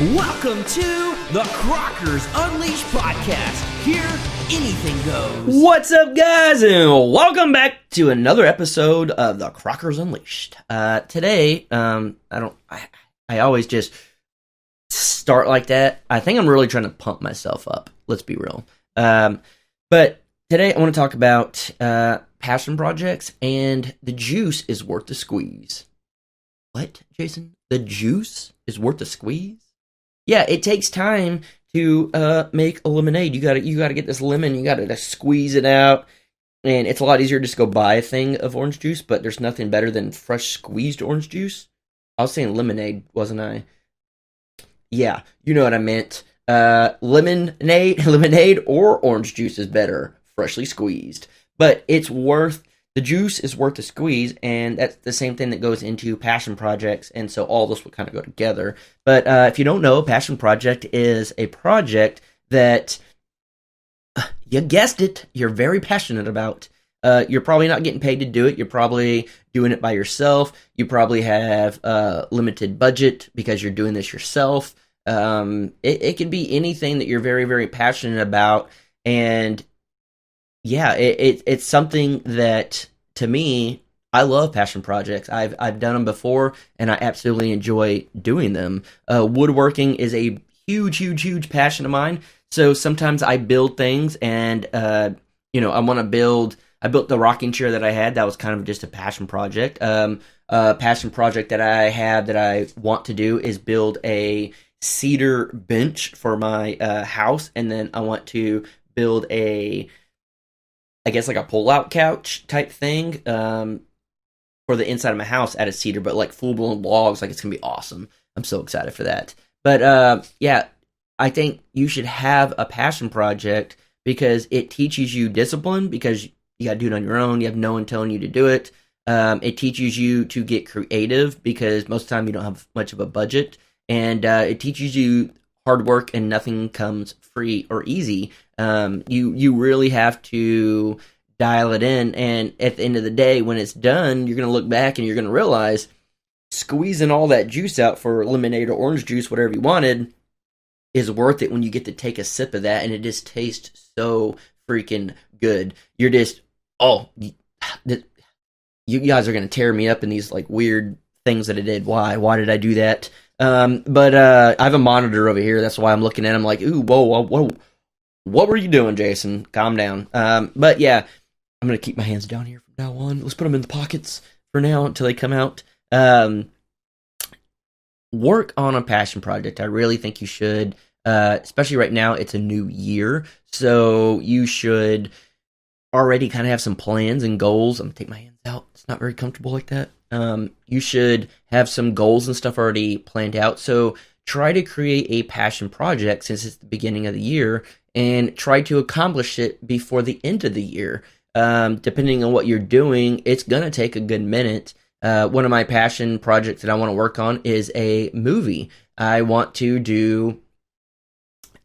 Welcome to the Crockers Unleashed podcast. Here, anything goes. What's up, guys, and welcome back to another episode of the Crockers Unleashed. Today, I always just start like that. I think I'm really trying to pump myself up. Let's be real. But today I want to talk about passion projects and the juice is worth the squeeze. What, Jason? The juice is worth the squeeze? Yeah, it takes time to make a lemonade. You gotta get this lemon. You gotta squeeze it out, and it's a lot easier just to go buy a thing of orange juice. But there's nothing better than fresh squeezed orange juice. I was saying lemonade, wasn't I? Yeah, you know what I meant. Lemonade or orange juice is better, freshly squeezed. But the juice is worth the squeeze, and that's the same thing that goes into passion projects, and so all this would kind of go together. But if you don't know, a passion project is a project that, you guessed it, you're very passionate about. You're probably not getting paid to do it. You're probably doing it by yourself. You probably have a limited budget because you're doing this yourself. It could be anything that you're very, very passionate about, and yeah, it's something that, to me, I love passion projects. I've done them before, and I absolutely enjoy doing them. Woodworking is a huge passion of mine. So sometimes I build things, and I want to build. I built the rocking chair that I had. That was kind of just a passion project. A passion project that I have that I want to do is build a cedar bench for my house, and then I want to build like a pull-out couch type thing for the inside of my house out of cedar, but like full-blown logs. Like, it's going to be awesome. I'm so excited for that. But yeah, I think you should have a passion project because it teaches you discipline, because you got to do it on your own. You have no one telling you to do it. It teaches you to get creative because most of the time you don't have much of a budget. And it teaches you hard work, and nothing comes free or easy. You really have to dial it in, and at the end of the day, when it's done, you're going to look back and you're going to realize squeezing all that juice out for lemonade or orange juice, whatever you wanted, is worth it when you get to take a sip of that, and it just tastes so freaking good. You're just, you guys are going to tear me up in these like weird things that I did. Why did I do that? But I have a monitor over here. That's why I'm looking at it. I'm like, ooh, whoa. What were you doing, Jason? Calm down. But yeah, I'm going to keep my hands down here from now on. Let's put them in the pockets for now until they come out. Work on a passion project. I really think you should, especially right now. It's a new year, so you should already kind of have some plans and goals. I'm going to take my hands out. It's not very comfortable like that. You should have some goals and stuff already planned out. So try to create a passion project since it's the beginning of the year, and try to accomplish it before the end of the year. Depending on what you're doing, it's going to take a good minute. One of my passion projects that I want to work on is a movie. I want to do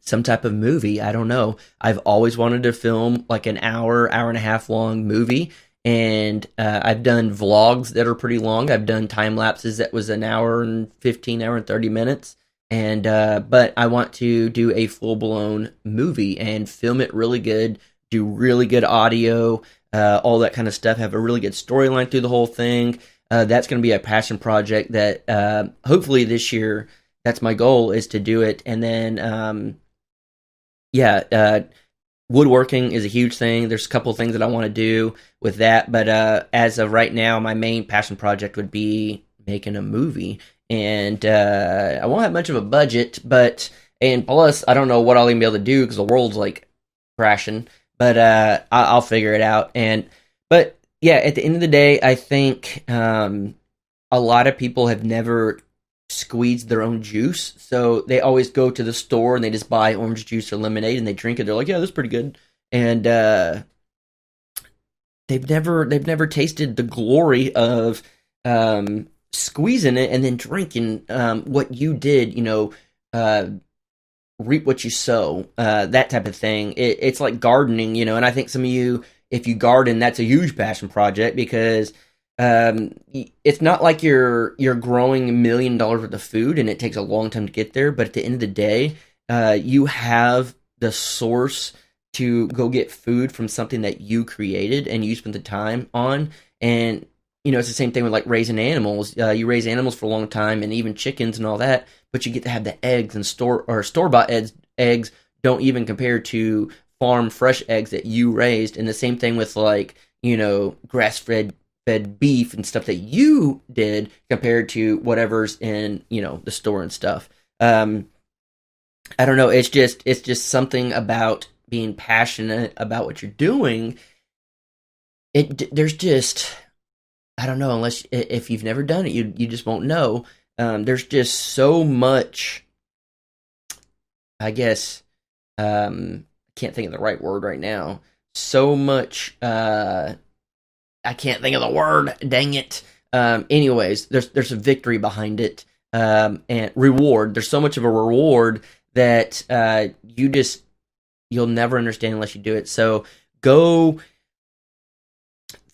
some type of movie. I don't know. I've always wanted to film like an hour and a half long movie. And I've done vlogs that are pretty long. I've done time lapses that was an hour and 15, hour and 30 minutes. And but I want to do a full-blown movie and film it really good, do really good audio, all that kind of stuff, have a really good storyline through the whole thing. That's going to be a passion project that hopefully this year, that's my goal, is to do it. And then, woodworking is a huge thing. There's a couple of things that I want to do with that. But as of right now, my main passion project would be making a movie. And I won't have much of a budget, and plus, I don't know what I'll even be able to do because the world's like crashing. But I'll figure it out. But yeah, at the end of the day, I think a lot of people have never squeezed their own juice, so they always go to the store and they just buy orange juice or lemonade and they drink it. They're like, yeah, that's pretty good, and they've never tasted the glory of squeezing it and then drinking what you did, reap what you sow, that type of thing. It's like gardening, and I think some of you, if you garden, that's a huge passion project because it's not like you're growing $1 million worth of food and it takes a long time to get there. But at the end of the day, you have the source to go get food from something that you created and you spent the time on. And it's the same thing with like raising animals. You raise animals for a long time, and even chickens and all that. But you get to have the eggs, and store bought eggs don't even compare to farm fresh eggs that you raised. And the same thing with like grass fed beef and stuff that you did compared to whatever's in the store and stuff. I don't know. It's just something about being passionate about what you're doing. There's just, I don't know, unless if you've never done it, you just won't know. There's just so much, I guess, I can't think of the right word right now. So much, I can't think of the word, dang it. Anyways, there's a victory behind it, and reward. There's so much of a reward that you'll never understand unless you do it. So go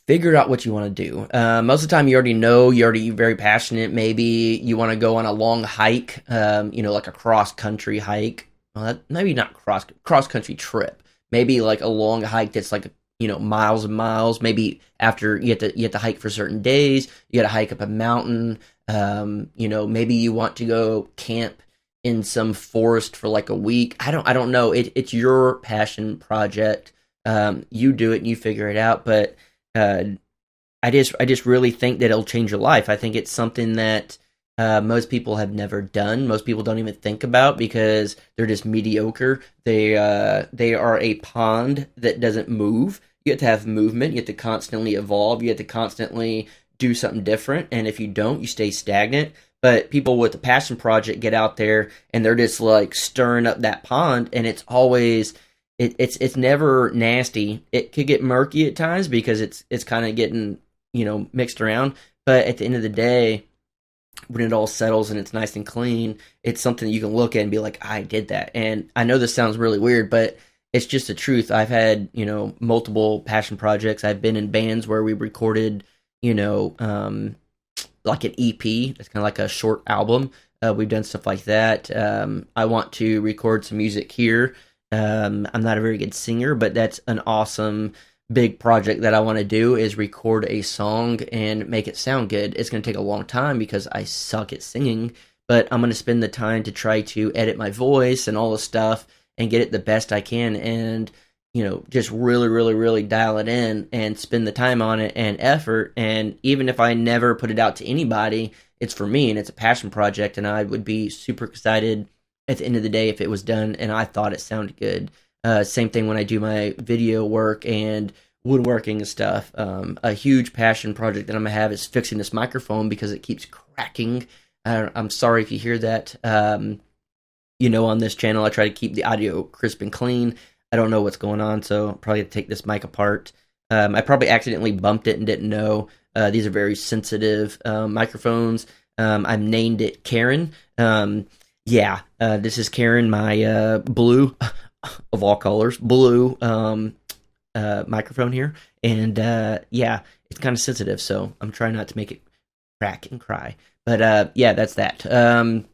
figure out what you want to do. Most of the time you already know, you're already very passionate. Maybe you want to go on a long hike, like a cross-country hike. Well, maybe not cross-country trip. Maybe like a long hike that's like, miles and miles. Maybe after you have to hike for certain days. You got to hike up a mountain. Maybe you want to go camp in some forest for like a week. I don't know. It's your passion project. You do it and you figure it out. But I just really think that it'll change your life. I think it's something that most people have never done. Most people don't even think about because they're just mediocre. They are a pond that doesn't move. You have to have movement. You have to constantly evolve. You have to constantly do something different. And if you don't, you stay stagnant. But people with the passion project get out there and they're just like stirring up that pond, and it's always it's never nasty. It could get murky at times because it's kind of getting mixed around. But at the end of the day, when it all settles and it's nice and clean, it's something you can look at and be like, I did that. And I know this sounds really weird, but it's just the truth. I've had multiple passion projects. I've been in bands where we recorded like an EP. It's kind of like a short album. We've done stuff like that. I want to record some music here. I'm not a very good singer, but that's an awesome big project that I want to do, is record a song and make it sound good. It's going to take a long time because I suck at singing, but I'm going to spend the time to try to edit my voice and all the stuff and get it the best I can, and just really, really, really dial it in and spend the time on it and effort. And even if I never put it out to anybody, it's for me and it's a passion project, and I would be super excited at the end of the day if it was done and I thought it sounded good. Same thing when I do my video work and woodworking and stuff. A huge passion project that I'm going to have is fixing this microphone because it keeps cracking. I'm sorry if you hear that. On this channel, I try to keep the audio crisp and clean. I don't know what's going on, so I'll probably have to take this mic apart. I probably accidentally bumped it and didn't know. These are very sensitive microphones. I've named it Karen. This is Karen, my blue, of all colors, blue microphone here. And it's kind of sensitive, so I'm trying not to make it crack and cry. But that's that.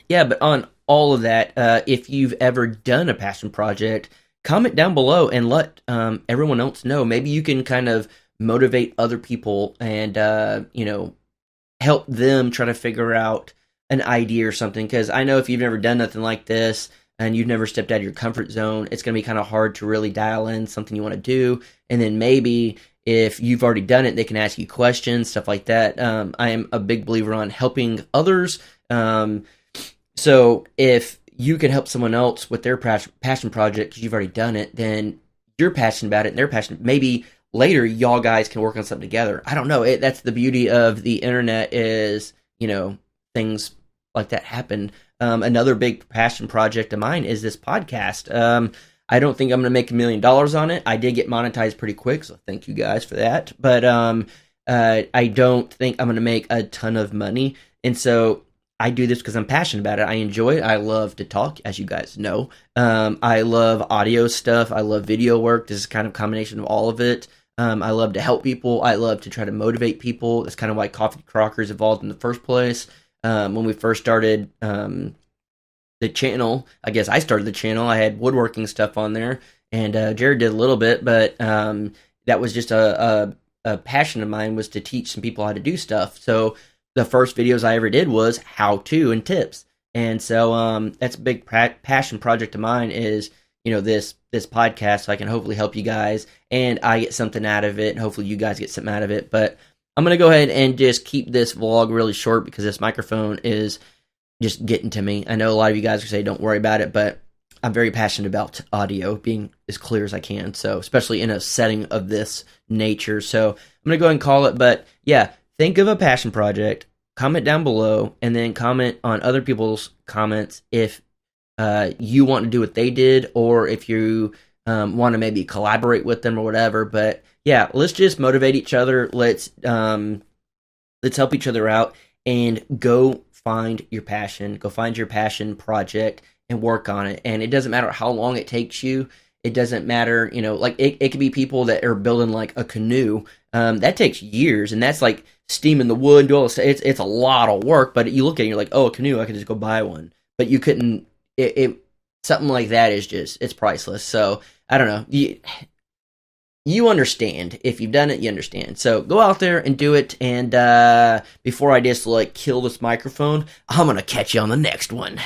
But on all of that, if you've ever done a passion project, comment down below and let everyone else know. Maybe you can kind of motivate other people and help them try to figure out an idea or something. Because I know if you've never done nothing like this and you've never stepped out of your comfort zone, it's going to be kind of hard to really dial in something you want to do. And then maybe if you've already done it, they can ask you questions, stuff like that. I am a big believer on helping others. So if you can help someone else with their passion project because you've already done it, then you're passionate about it and they're passionate. Maybe later y'all guys can work on something together. I don't know. That's the beauty of the internet is, things like that happen. Another big passion project of mine is this podcast. I don't think I'm going to make $1 million on it. I did get monetized pretty quick, so thank you guys for that. But I don't think I'm going to make a ton of money. And so I do this because I'm passionate about it. I enjoy it. I love to talk, as you guys know. I love audio stuff. I love video work. This is kind of a combination of all of it. I love to help people. I love to try to motivate people. That's kind of why Coffee Crockers evolved in the first place. When we first started the channel, I guess I started the channel. I had woodworking stuff on there, and Jared did a little bit, but that was just a passion of mine, was to teach some people how to do stuff. So the first videos I ever did was how to and tips. And so that's a big passion project of mine, is, you know, this podcast, so I can hopefully help you guys, and I get something out of it, and hopefully you guys get something out of it. But I'm going to go ahead and just keep this vlog really short, because this microphone is just getting to me. I know a lot of you guys will say don't worry about it, but I'm very passionate about audio being as clear as I can, so especially in a setting of this nature. So I'm going to go ahead and call it. But yeah, think of a passion project, comment down below, and then comment on other people's comments if you want to do what they did, or if you want to maybe collaborate with them or whatever. But yeah, let's just motivate each other. Let's help each other out, and go find your passion. Go find your passion project and work on it. And it doesn't matter how long it takes you. It doesn't matter, you know, like it could be people that are building like a canoe. That takes years, and that's like steaming the wood and do all this. It's a lot of work, but you look at it and you're like, oh, a canoe, I could just go buy one. But you couldn't, something like that is just, it's priceless. So I don't know. You understand. If you've done it, you understand. So go out there and do it. And before I just like kill this microphone, I'm going to catch you on the next one.